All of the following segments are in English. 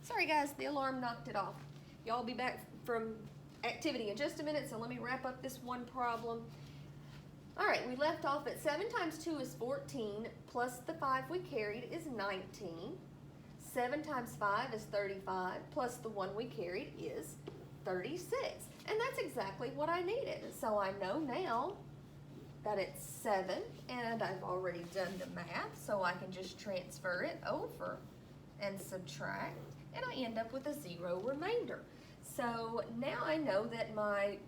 Sorry guys, the alarm knocked it off. Y'all be back from activity in just a minute, so let me wrap up this one problem. All right, we left off at 7 times 2 is 14, plus the 5 we carried is 19. 7 times 5 is 35, plus the 1 we carried is 36. And that's exactly what I needed. So I know now that it's 7, and I've already done the math, so I can just transfer it over and subtract, and I end up with a 0 remainder. So now I know that my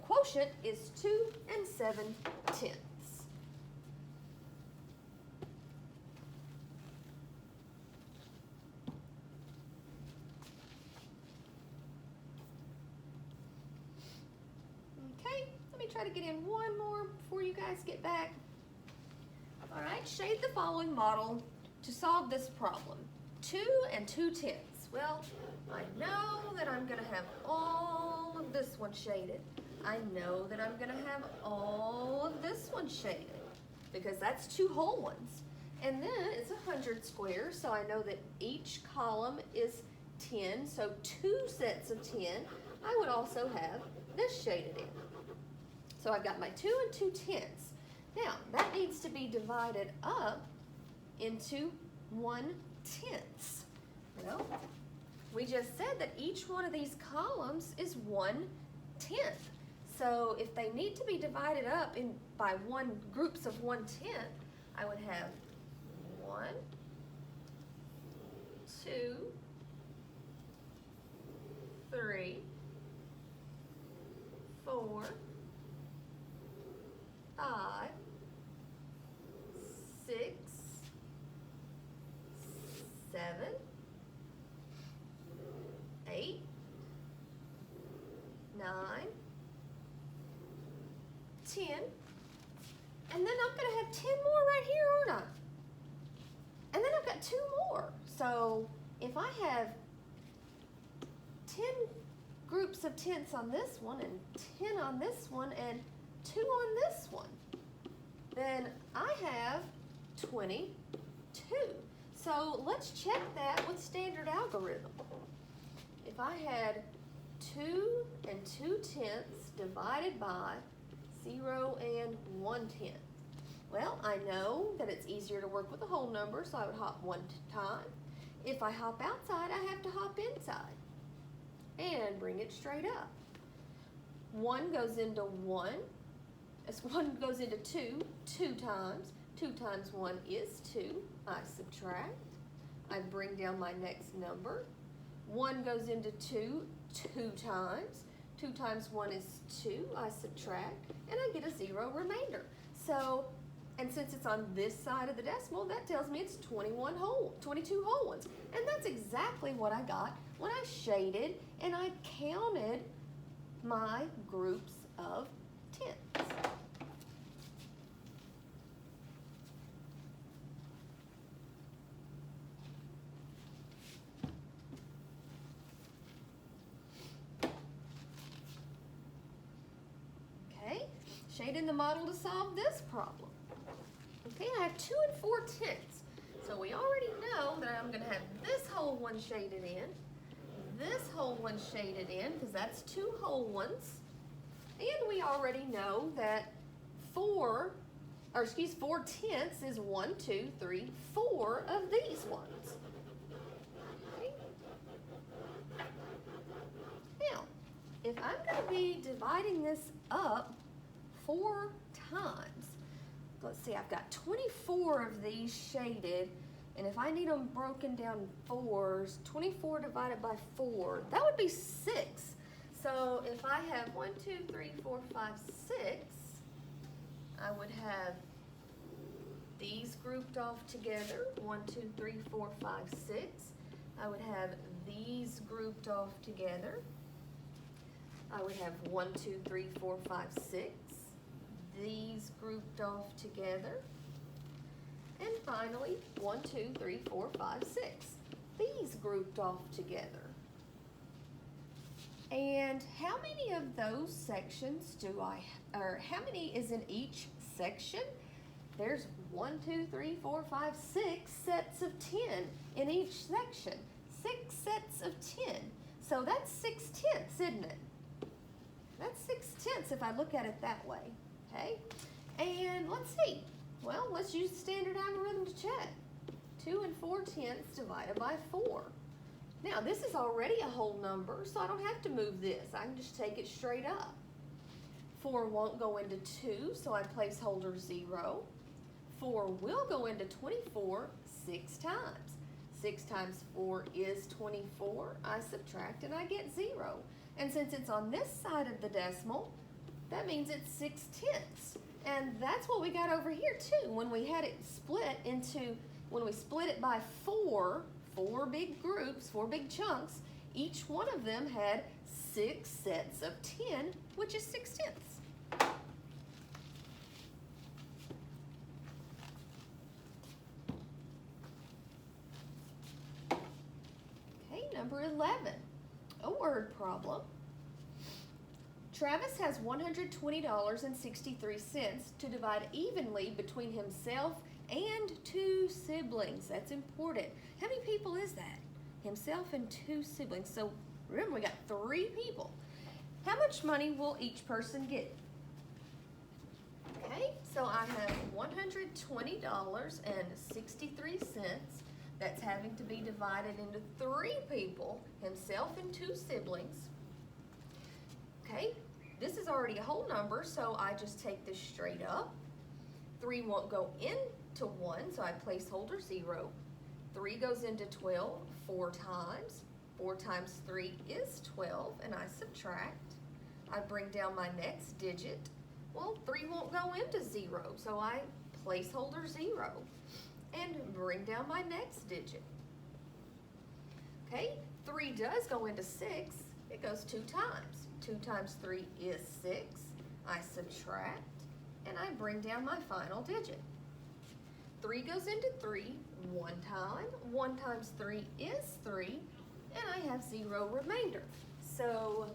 quotient is 2 7/10. Okay, let me try to get in one more before you guys get back. All right, shade the following model to solve this problem. 2 2/10. Well, I know that I'm gonna have all of this one shaded. I know that I'm gonna have all of this one shaded because that's 2 whole ones. And then it's 100 squares, so I know that each column is 10, so 2 sets of 10. I would also have this shaded in. So I've got my 2 2/10. Now, that needs to be divided up into 1/10. Well, we just said that each one of these columns is 1/10. So if they need to be divided up by groups of 1/10, I would have 1, 2, 3, 4, 5, 6, 7, 8, 9, 10, and then I'm gonna have 10 more right here, aren't I? And then I've got 2 more. So if I have 10 groups of 10s on this one and 10 on this one and 2 on this one, then I have 22. So let's check that with standard algorithm. If I had 2 2/10 divided by 0 1/10, well, I know that it's easier to work with a whole number, so I would hop 1 time. If I hop outside, I have to hop inside and bring it straight up. 1 goes into 1. As 1 goes into 2, 2 times. 2 times 1 is 2. I subtract. I bring down my next number. 1 goes into 2, 2 times. 2 times 1 is 2. I subtract, and I get a 0 remainder. So, and since it's on this side of the decimal, that tells me it's 22 whole ones. And that's exactly what I got when I shaded and I counted my groups of 10s. Okay, shading the model to solve this problem. Okay, I have 2 4/10. So we already know that I'm gonna have this whole one shaded in, this whole one shaded in, because that's 2 whole ones. And we already know that 4/10 is 1, 2, 3, 4 of these ones. Okay. Now, if I'm gonna be dividing this up 4 times, let's see, I've got 24 of these shaded, and if I need them broken down 4s, 24 divided by 4, that would be 6. So if I have 1, 2, 3, 4, 5, 6, I would have these grouped off together, 1, 2, 3, 4, 5, 6. I would have these grouped off together. I would have 1, 2, 3, 4, 5, 6. These grouped off together. And finally, 1, 2, 3, 4, 5, 6. These grouped off together. And how many of those sections how many is in each section? There's 1, 2, 3, 4, 5, 6 sets of 10 in each section. 6 sets of 10. So that's 6/10, isn't it? That's 6/10 if I look at it that way, okay? And let's see. Well, let's use the standard algorithm to check. 2 and 4/10 divided by 4. Now, this is already a whole number, so I don't have to move this. I can just take it straight up. 4 won't go into 2, so I placeholder 0. 4 will go into 24 6 times. 6 times 4 is 24. I subtract and I get 0. And since it's on this side of the decimal, that means it's 6/10. And that's what we got over here too. When we had it split into, when we split it by 4 big groups, 4 big chunks, each one of them had 6 sets of 10, which is 6/10. Okay, number 11, a word problem. Travis has $120.63 to divide evenly between himself and 2 siblings. That's important. How many people is that? Himself and 2 siblings. So remember, we got 3 people. How much money will each person get? Okay, so I have $120.63. That's having to be divided into 3 people, himself and 2 siblings. Okay, this is already a whole number, so I just take this straight up. 3 won't go into 1, so I placeholder 0. 3 goes into 12 4 times. 4 times 3 is 12, and I subtract. I bring down my next digit. Well, 3 won't go into 0, so I placeholder 0 and bring down my next digit. Okay, 3 does go into 6. It goes 2 times. 2 times 3 is 6. I subtract, and I bring down my final digit. 3 goes into 3 1 time. 1 times 3 is 3, and I have 0 remainder. So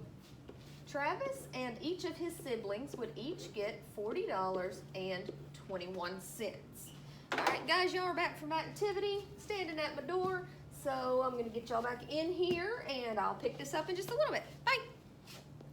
Travis and each of his siblings would each get $40.21. All right, guys, y'all are back from activity, standing at my door. So I'm going to get y'all back in here, and I'll pick this up in just a little bit. Bye.